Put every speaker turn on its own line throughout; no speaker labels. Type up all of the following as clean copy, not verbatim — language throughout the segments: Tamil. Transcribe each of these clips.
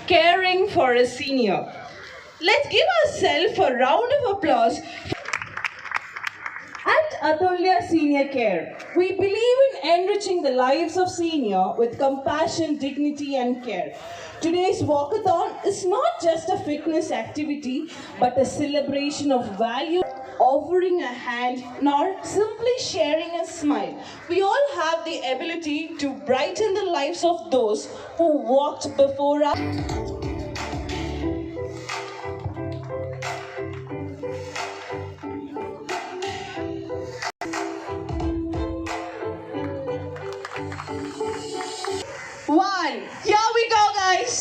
caring for a senior. Let's give ourselves a round of applause. At Atulya Senior Care, we believe in enriching the lives of senior with compassion, dignity and care. Today's walkathon is not just a fitness activity, but a celebration of value, offering a hand, nor simply sharing a smile. We all have the ability to brighten the lives of those who walked before us. One. Here we go, guys.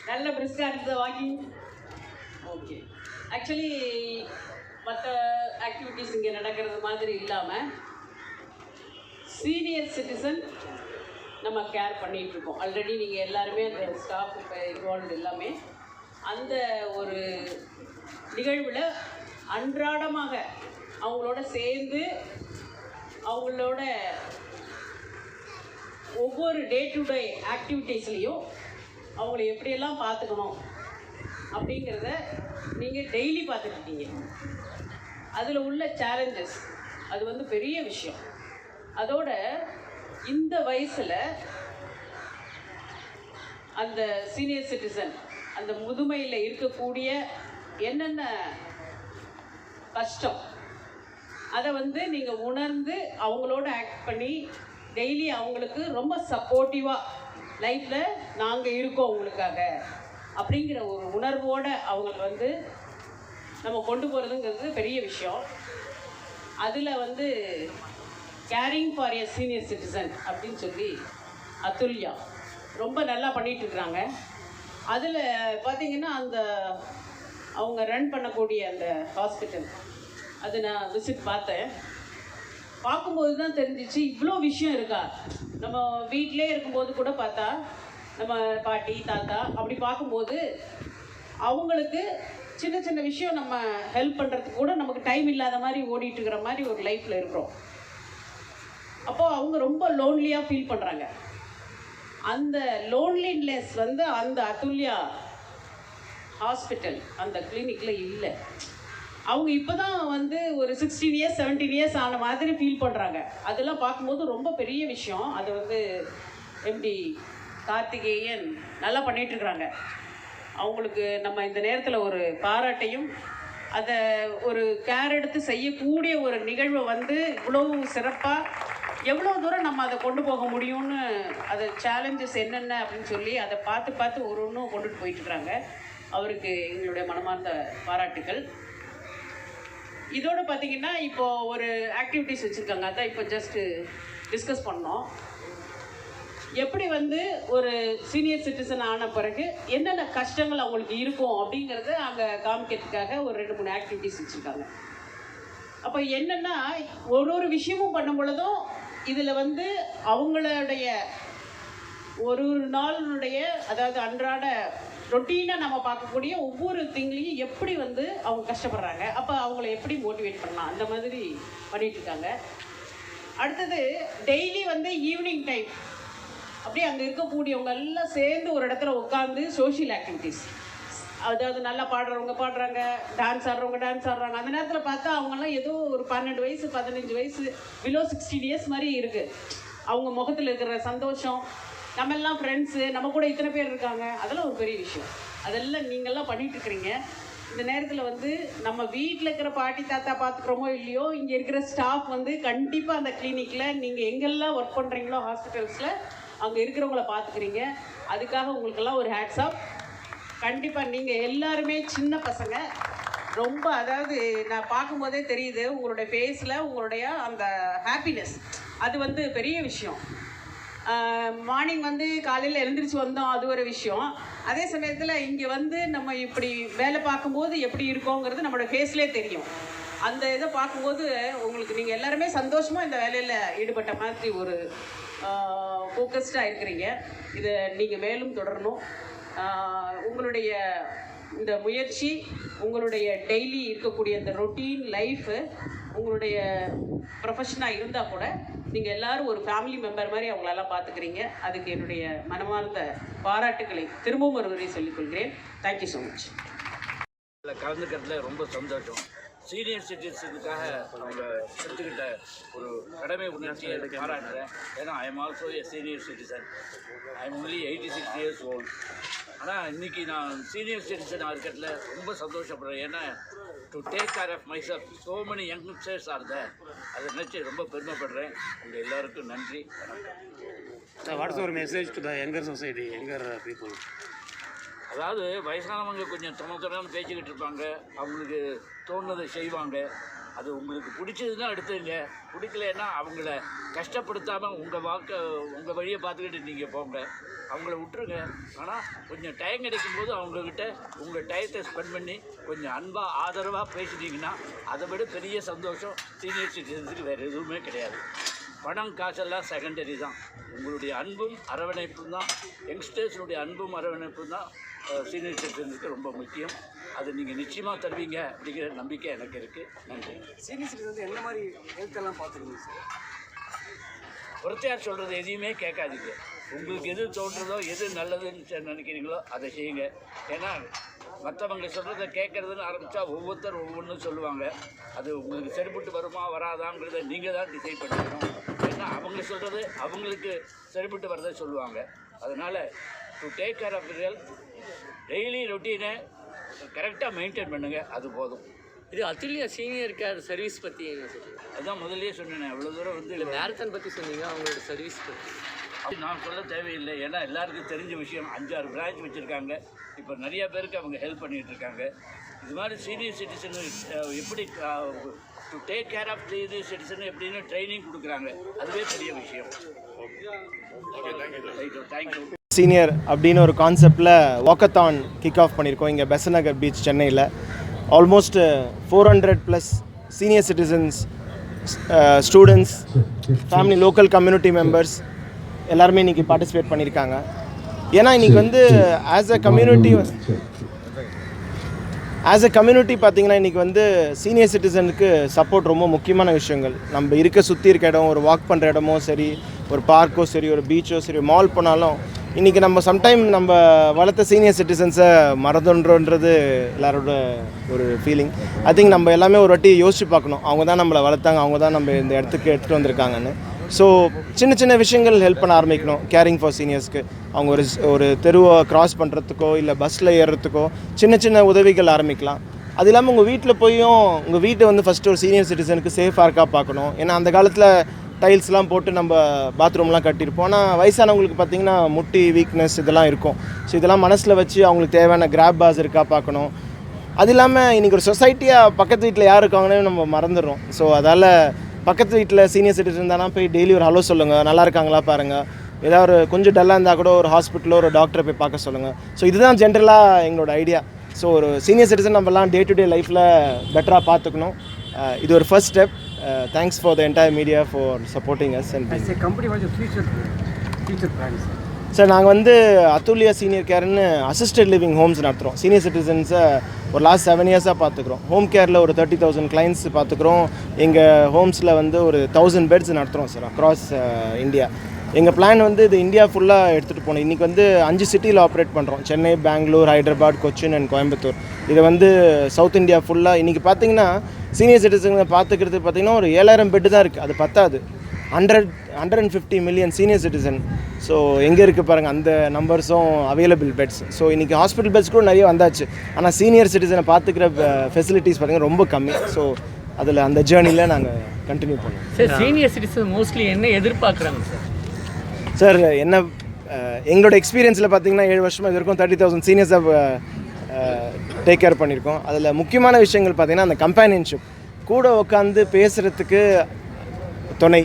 நல்ல பிரிஸ்காக இருந்தது வாக்கிங். ஓகே, ஆக்சுவலி மற்ற ஆக்டிவிட்டீஸ் இங்கே நடக்கிறது மாதிரி இல்லாமல் சீனியர் சிட்டிசன் நம்ம கேர் பண்ணிகிட்ருக்கோம். ஆல்ரெடி நீங்கள் எல்லாருமே அந்த ஸ்டாஃப் இப்போ இன்வால்வ்டு எல்லாமே அந்த ஒரு நிகழ்வில் அன்றாடமாக அவங்களோட சேர்ந்து அவங்களோட ஒவ்வொரு டே டு டே ஆக்டிவிட்டீஸ்லேயும் அவங்கள எப்படியெல்லாம் பார்த்துக்கணும் அப்படிங்கிறத நீங்கள் டெய்லி பார்த்துட்ருக்கீங்க. அதில் உள்ள சேலஞ்சஸ் அது வந்து பெரிய விஷயம். அதோட இந்த வயசில் அந்த சீனியர் சிட்டிசன் அந்த முதுமையில் இருக்கக்கூடிய என்னென்ன கஷ்டம் அதை வந்து நீங்கள் உணர்ந்து அவங்களோட ஆக்ட் பண்ணி டெய்லி அவங்களுக்கு ரொம்ப சப்போர்ட்டிவாக லைஃப்பில் நாங்கள் இருக்கோம் உங்களுக்காக அப்படிங்கிற ஒரு உணர்வோடு அவங்களை வந்து நம்ம கொண்டு போகிறதுங்கிறது பெரிய விஷயம். அதில் வந்து carrying for a senior citizen அப்படின்னு சொல்லி அதுல்யா ரொம்ப நல்லா பண்ணிகிட்ருக்குறாங்க. அதில் பார்த்திங்கன்னா அந்த அவங்க ரன் பண்ணக்கூடிய அந்த ஹாஸ்பிட்டல் அது நான் விசிட் பார்த்தேன். பார்க்கும்போது தான் தெரிஞ்சிச்சு இவ்வளோ விஷயம் இருக்கா. நம்ம வீட்டிலே இருக்கும்போது கூட பார்த்தா நம்ம பாட்டி தாத்தா அப்படி பார்க்கும்போது அவங்களுக்கு சின்ன சின்ன விஷயம் நம்ம ஹெல்ப் பண்ணுறதுக்கு கூட நமக்கு டைம் இல்லாத மாதிரி ஓடிட்டுருக்கிற மாதிரி ஒரு லைஃப்பில் இருக்கிறோம். அப்போது அவங்க ரொம்ப லோன்லியாக ஃபீல் பண்ணுறாங்க. அந்த லோன்லினஸ் வந்து அந்த அதுல்யா ஹாஸ்பிட்டல் அந்த கிளினிக்கில் இல்லை. அவங்க இப்போ தான் வந்து ஒரு 16 இயர்ஸ் 17 இயர்ஸ் ஆன மாதிரி ஃபீல் பண்ணுறாங்க. அதெல்லாம் பார்க்கும்போது ரொம்ப பெரிய விஷயம். அது வந்து எம்டி கார்த்திகேயன் நல்லா பண்ணிகிட்ருக்குறாங்க. அவங்களுக்கு நம்ம இந்த நேரத்தில் ஒரு பாராட்டையும் அதை ஒரு கேர் எடுத்து செய்யக்கூடிய ஒரு நிகழ்வை வந்து இவ்வளோ சிறப்பாக எவ்வளோ தூரம் நம்ம அதை கொண்டு போக முடியும்னு அதை சேலஞ்சஸ் என்னென்ன அப்படின்னு சொல்லி அதை பார்த்து பார்த்து ஒரு ஒன்றும் கொண்டுட்டு போயிட்டுருக்குறாங்க. அவருக்கு எங்களுடைய மனமார்ந்த பாராட்டுகள். இதோடு பார்த்திங்கன்னா இப்போது ஒரு ஆக்டிவிட்டீஸ் வச்சுருக்காங்க. அதான் இப்போ ஜஸ்ட்டு டிஸ்கஸ் பண்ணோம். எப்படி வந்து ஒரு சீனியர் சிட்டிசன் ஆன பிறகு என்னென்ன கஷ்டங்கள் அவங்களுக்கு இருக்கும் அப்படிங்கிறத அங்கே காமிக்கிறதுக்காக ஒரு 2-3 ஆக்டிவிட்டிஸ் வச்சுருக்காங்க. அப்போ என்னென்னா ஒரு விஷயமும் பண்ணும் பொழுதும் இதில் வந்து அவங்களுடைய ஒரு நாளுடைய அதாவது அன்றாட ரொட்டீனாக நம்ம பார்க்கக்கூடிய ஒவ்வொரு திங்லையும் எப்படி வந்து அவங்க கஷ்டப்படுறாங்க, அப்போ அவங்கள எப்படி மோட்டிவேட் பண்ணலாம், அந்த மாதிரி பண்ணிகிட்ருக்காங்க. அடுத்தது டெய்லி வந்து ஈவினிங் டைம் அப்படியே அங்கே இருக்கக்கூடியவங்க எல்லாம் சேர்ந்து ஒரு இடத்துல உட்காந்து சோஷியல் ஆக்டிவிட்டீஸ், அதாவது நல்லா பாடுறவங்க பாடுறாங்க, டான்ஸ் ஆடுறவங்க டான்ஸ் ஆடுறாங்க. அந்த நேரத்தில் பார்த்தா அவங்கெல்லாம் ஏதோ ஒரு 12 வயசு 15 வயசு பிலோ 16 இயர்ஸ் மாதிரி இருக்குது. அவங்க முகத்தில் இருக்கிற சந்தோஷம், நம்ம எல்லாம் ஃப்ரெண்ட்ஸு, நம்ம கூட இத்தனை பேர் இருக்காங்க, அதெல்லாம் ஒரு பெரிய விஷயம். அதெல்லாம் நீங்கள்லாம் பண்ணிகிட்டு இருக்கிறீங்க. இந்த நேரத்தில் வந்து நம்ம வீட்டில் இருக்கிற பாட்டி தாத்தா பார்த்துக்கிறோமோ இல்லையோ, இங்கே இருக்கிற ஸ்டாஃப் வந்து கண்டிப்பாக அந்த கிளினிக்கில் நீங்கள் எங்கெல்லாம் ஒர்க் பண்ணுறீங்களோ ஹாஸ்பிட்டல்ஸில் அங்கே இருக்கிறவங்கள பார்த்துக்கிறீங்க. அதுக்காக உங்களுக்கெல்லாம் ஒரு ஹேட்ஸ் ஆஃப். கண்டிப்பாக நீங்கள் எல்லாருமே சின்ன பசங்க, ரொம்ப அதாவது நான் பார்க்கும்போதே தெரியுது உங்களுடைய ஃபேஸில் உங்களுடைய அந்த ஹாப்பினஸ், அது வந்து பெரிய விஷயம். மார்னிங் வந்து காலையில் எழுந்திரிச்சு வந்தோம், அது ஒரு விஷயம். அதே சமயத்தில் இங்கே வந்து நம்ம இப்படி வேலை பார்க்கும்போது எப்படி இருக்கோங்கிறது நம்மளோட ஃபேஸ்லேயே தெரியும். அந்த இதை பார்க்கும்போது உங்களுக்கு நீங்கள் எல்லாருமே சந்தோஷமாக இந்த வேலையில் ஈடுபட்ட மாதிரி ஒரு ஃபோக்கஸ்டாக இருக்கிறீங்க. இதை நீங்கள் மேலும் தொடரணும். உங்களுடைய இந்த முயற்சி, உங்களுடைய டெய்லி இருக்கக்கூடிய இந்த ரொட்டீன் லைஃபு உங்களுடைய ப்ரொஃபஷனாக இருந்தால் கூட நீங்கள் எல்லோரும் ஒரு ஃபேமிலி மெம்பர் மாதிரி அவங்களெல்லாம் பார்த்துக்கிறீங்க. அதுக்கு என்னுடைய மனமார்ந்த பாராட்டுக்களை திரும்பவும் ஒருவரை சொல்லிக்கொள்கிறேன். Thank you so much.
கலந்துக்கிறதுல ரொம்ப சந்தோஷம். சீனியர் சிட்டிசனுக்காக அவங்க எடுத்துக்கிட்ட ஒரு கடமை உணர்ச்சியை பாராட்டுறேன். ஏன்னா I am also a senior citizen. I am only 86 years old. ஆனால் இன்றைக்கி நான் சீனியர் சிட்டிசனாக இருக்கிறதுல ரொம்ப சந்தோஷப்படுறேன். ஏன்னா to take care of myself so many youngsters are there. அதை நினச்சி ரொம்ப பெருமைப்படுறேன். உங்கள் எல்லாருக்கும் நன்றி.
What's your message to the younger society, younger people?
அதாவது வயசானவங்க கொஞ்சம் தொடர்ந்து பேசிக்கிட்டு இருப்பாங்க, அவங்களுக்கு தோணுதை செய்வாங்க. அது உங்களுக்கு பிடிச்சதுன்னா எடுத்துங்க, பிடிக்கலன்னா அவங்கள கஷ்டப்படுத்தாமல் உங்கள் வழியை பார்த்துக்கிட்டு நீங்கள் போங்க, அவங்கள விட்டுருங்க. ஆனால் கொஞ்சம் டைம் கிடைக்கும்போது அவங்கக்கிட்ட உங்கள் டயத்தை ஸ்பெண்ட் பண்ணி கொஞ்சம் அன்பாக ஆதரவாக பேசிட்டீங்கன்னா அதை விட பெரிய சந்தோஷம் சீனியர் சிட்டிசன்ஸுக்கு வேறு எதுவுமே கிடையாது. பணம் காசெல்லாம் செகண்டரி தான். உங்களுடைய அன்பும் அரவணைப்பும் தான், யங்ஸ்டர்ஸுடைய அன்பும் அரவணைப்பும் தான் சீனியர் சிட்டிசனுக்கு ரொம்ப முக்கியம். அது நீங்கள் நிச்சயமாக தருவீங்க அப்படிங்கிற நம்பிக்கை எனக்கு இருக்குது. நன்றி.
சீனியர் சிட்டிசன் வந்து என்ன மாதிரி ஹெல்த்தெல்லாம் பார்த்துருக்கீங்க சார்?
ஒருத்தையார் சொல்கிறது எதையுமே கேட்காதீங்க. உங்களுக்கு எது தோன்றதோ, எது நல்லதுன்னு நினைக்கிறீங்களோ அதை செய்யுங்க. ஏன்னா மற்றவங்க சொல்கிறத கேட்குறதுன்னு ஆரம்பித்தா ஒவ்வொருத்தர் ஒவ்வொன்றும் சொல்லுவாங்க. அது உங்களுக்கு சரிப்பட்டு வருமா வராதாங்கிறத நீங்கள் தான் டிசைட் பண்ணிக்கணும். ஏன்னா அவங்க சொல்கிறது அவங்களுக்கு சரிப்பட்டு வரதை சொல்லுவாங்க. அதனால் to take care of real daily ரொட்டீனை கரெக்டாக மெயின்டைன் பண்ணுங்கள், அது போதும்.
இது அத்துல்யா சீனியர் கேர் சர்வீஸ் பற்றி என்ன சொல்லுங்கள்?
அதுதான் முதல்லையே சொன்னேன். அவ்வளோ தூரம் வந்து
இல்லை மேரத்தான் பற்றி சொன்னீங்க, அவங்களோட சர்வீஸ் பற்றி
நான் சொல்ல தேவையில்லை. ஏன்னா எல்லாருக்கும் தெரிஞ்ச விஷயம். 5-6 பிரான்ச் வச்சுருக்காங்க. இப்போ நிறையா பேருக்கு அவங்க ஹெல்ப் பண்ணிகிட்டு இருக்காங்க. இது மாதிரி சீனியர் சிட்டிசன் எப்படி to take care of senior citizen எப்படின்னு ட்ரைனிங் கொடுக்குறாங்க. அதுவே பெரிய விஷயம். தேங்க்யூ.
சீனியர் அப்படின்னு ஒரு கான்செப்டில் வாக்கத்தான் கிக் ஆஃப் பண்ணியிருக்கோம் இங்கே பெசன்ட் நகர் பீச் சென்னையில். Almost 400+ senior citizens, students, family, local community members எல்லாருமே இன்றைக்கி பார்ட்டிசிபேட் பண்ணியிருக்காங்க. ஏன்னா இன்றைக்கி வந்து ஆஸ் அ கம்யூனிட்டி பார்த்திங்கன்னா இன்றைக்கி வந்து சீனியர் சிட்டிசனுக்கு சப்போர்ட் ரொம்ப முக்கியமான விஷயங்கள். நம்ம சுற்றி இருக்க இடம், ஒரு வாக் பண்ணுற இடமோ சரி, ஒரு பார்க்கோ சரி, ஒரு பீச்சோ சரி, மால் போனாலும் இன்றைக்கி நம்ம சம்டைம் நம்ம வளர்த்த சீனியர் சிட்டிசன்ஸை மறந்துன்றோன்றது எல்லாரோட ஒரு ஃபீலிங். ஐ திங்க் நம்ம எல்லாமே ஒரு வாட்டி யோசிச்சு பார்க்கணும். அவங்க தான் நம்மளை வளர்த்தாங்க, அவங்க தான் நம்ம இந்த இடத்துக்கு எடுத்துகிட்டு வந்திருக்காங்கன்னு. ஸோ சின்ன சின்ன விஷயங்கள் ஹெல்ப் பண்ண ஆரம்பிக்கணும். கேரிங் ஃபார் சீனியர்ஸ்க்கு அவங்க ஒரு தெருவை கிராஸ் பண்ணுறதுக்கோ இல்லை பஸ்ஸில் ஏறுறதுக்கோ சின்ன சின்ன உதவிகள் ஆரம்பிக்கலாம். அது இல்லாமல் உங்கள் வீட்டில் போயும் உங்கள் வீட்டை வந்து ஃபஸ்ட்டு ஒரு சீனியர் சிட்டிசனுக்கு சேஃபாக இருக்கா பார்க்கணும். ஏன்னா அந்த காலத்தில் டைல்ஸ்லாம் போட்டு நம்ம பாத்ரூம்லாம் கட்டியிருப்போம். ஆனால் வயசானவங்களுக்கு பார்த்திங்கன்னா முட்டி வீக்னஸ் இதெல்லாம் இருக்கும். ஸோ இதெல்லாம் மனசில் வச்சு அவங்களுக்கு தேவையான கிராப் பாஸ் இருக்கா பார்க்கணும். அது இல்லாமல் இன்றைக்கி ஒரு சொசைட்டியாக பக்கத்து வீட்டில் யார் இருக்காங்கன்னு நம்ம மறந்துடுறோம். ஸோ அதால் பக்கத்து வீட்டில் சீனியர் சிட்டிசன் தானே போய் டெய்லி ஒரு ஹலோ சொல்லுங்கள், நல்லா இருக்காங்களா பாருங்கள், ஏதாவது ஒரு கொஞ்சம் டல்லாக இருந்தால் கூட ஒரு ஹாஸ்பிட்டலோ ஒரு டாக்டரை போய் பார்க்க சொல்லுங்கள். ஸோ இதுதான் ஜென்ரலாக எங்களோட ஐடியா. ஸோ ஒரு சீனியர் சிட்டிசன் நம்மலாம் டே டு டே லைஃப்பில் பெட்டராக பார்த்துக்கணும். இது ஒரு first step. Thanks for the entire media for supporting us. And
company what's future plans.
Sir நாங்கள் வந்து அதுல்யா சீனியர் கேர்னு அசிஸ்டட் லிவிங் ஹோம்ஸ் நடத்துகிறோம். சீனியர் சிட்டிசன்ஸை ஒரு லாஸ்ட் 7 இயர்ஸாக பார்த்துக்குறோம். ஹோம் கேரில் ஒரு 30,000 கிளைண்ட்ஸ் பார்த்துக்குறோம். எங்கள் ஹோம்ஸில் வந்து ஒரு 1000 பெட்ஸ் நடத்துகிறோம் சார் அக்ராஸ் இந்தியா. எங்கள் பிளான் வந்து இது இந்தியா ஃபுல்லாக எடுத்துகிட்டு போகணும். இன்றைக்கி வந்து 5 சிட்டியில் ஆப்ரேட் பண்ணுறோம். சென்னை, பெங்களூர், ஹைதராபாத், கொச்சின் அண்ட் கோயம்புத்தூர். இதை வந்து சவுத் இந்தியா ஃபுல்லாக இன்றைக்கி பார்த்தீங்கன்னா சீனியர் சிட்டிசனை பார்த்துக்கிறது பார்த்திங்கன்னா ஒரு 7000 பெட்டு தான் இருக்குது. அது பத்தாது. 150 மில்லியன் சீனியர் சிட்டிசன். ஸோ எங்கே இருக்குது பாருங்கள், அந்த நம்பர்ஸும் அவைலபிள் பெட்ஸ். ஸோ இன்றைக்கி ஹாஸ்பிட்டல் பெட்ஸ் கூட நிறைய வந்தாச்சு. ஆனால் சீனியர் சிட்டிசனை பார்த்துக்கிற ஃபெசிலிட்டிஸ் பார்த்திங்கன்னா ரொம்ப கம்மி. ஸோ அதில் அந்த ஜேர்னியில் நாங்கள் கண்டினியூ பண்ணுவோம்.
சார் சீனியர் சிட்டிசன் மோஸ்ட்லி என்ன எதிர்பார்க்குறாங்க சார்?
சார் என்ன எங்களோட எக்ஸ்பீரியன்ஸில் பார்த்தீங்கன்னா 7 வருஷமாக இது வரைக்கும் 30,000 சீனியர்ஸை டேக் கேர் பண்ணியிருக்கோம். அதில் முக்கியமான விஷயங்கள் பார்த்திங்கன்னா அந்த கம்பேனியன்ஷிப், கூட உட்காந்து பேசுகிறதுக்கு துணை,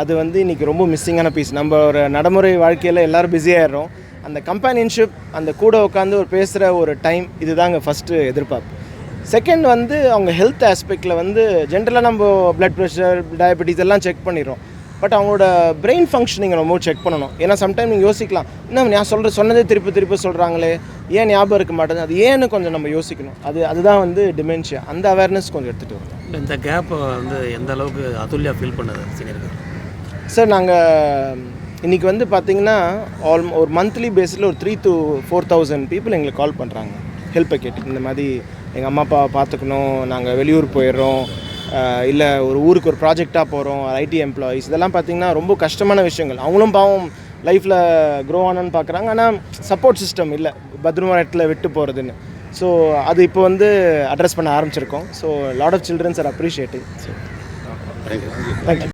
அது வந்து இன்றைக்கி ரொம்ப மிஸ்ஸிங்கான பீஸ். நம்ம ஒரு நடைமுறை வாழ்க்கையில் எல்லோரும் பிஸியாகிடுறோம். அந்த கம்பேனியன்ஷிப், அந்த கூட உட்காந்து ஒரு பேசுகிற ஒரு டைம், இதுதாங்க ஃபஸ்ட்டு எதிர்பார்ப்பு. செகண்ட் வந்து அவங்க ஹெல்த் ஆஸ்பெக்டில் வந்து ஜென்ரலாக நம்ம பிளட் ப்ரெஷர், டயபெட்டிஸ் எல்லாம் செக் பண்ணிடுறோம். பட் அவங்களோட பிரெயின் ஃபங்க்ஷனிங் ரொம்ப செக் பண்ணணும். ஏன்னா சம்டைம் நீங்கள் யோசிக்கலாம், இன்னும் நான் சொன்னதே திருப்பி சொல்கிறாங்களே, ஏன் ஞாபகம் இருக்க மாட்டேங்குது, அது ஏன்னு கொஞ்சம் நம்ம யோசிக்கணும். அதுதான் வந்து டிமென்ஷியா. அந்த அவேர்னஸ் கொஞ்சம் எடுத்துகிட்டு வரும்.
இந்த கேப் வந்து எந்த அளவுக்கு அதுல்யா ஃபீல் பண்ணுது சீனியருக்கு?
சார் நாங்கள் இன்றைக்கி வந்து பார்த்திங்கன்னா ஒரு மந்த்லி பேஸில் ஒரு 3,000 to 4,000 பீப்புள் எங்களுக்கு கால் பண்ணுறாங்க ஹெல்ப்பை கேட்டு. இந்த மாதிரி எங்கள் அம்மா அப்பா பார்த்துக்கணும், நாங்கள் வெளியூர் போயிடுறோம், இல்லை ஒரு ஊருக்கு ஒரு ப்ராஜெக்டாக போகிறோம், ஐடி எம்ப்ளாயீஸ், இதெல்லாம் பார்த்திங்கன்னா ரொம்ப கஷ்டமான விஷயங்கள். அவங்களும் பாவம் லைஃப்பில் க்ரோ ஆனன்னு பார்க்குறாங்க. ஆனால் சப்போர்ட் சிஸ்டம் இல்லை, பத்ரமான இடத்துல விட்டு போகிறதுன்னு. ஸோ அது இப்போ வந்து அட்ரஸ் பண்ண ஆரம்பிச்சிருக்கோம். So lot of childrens are appreciating. So thank you.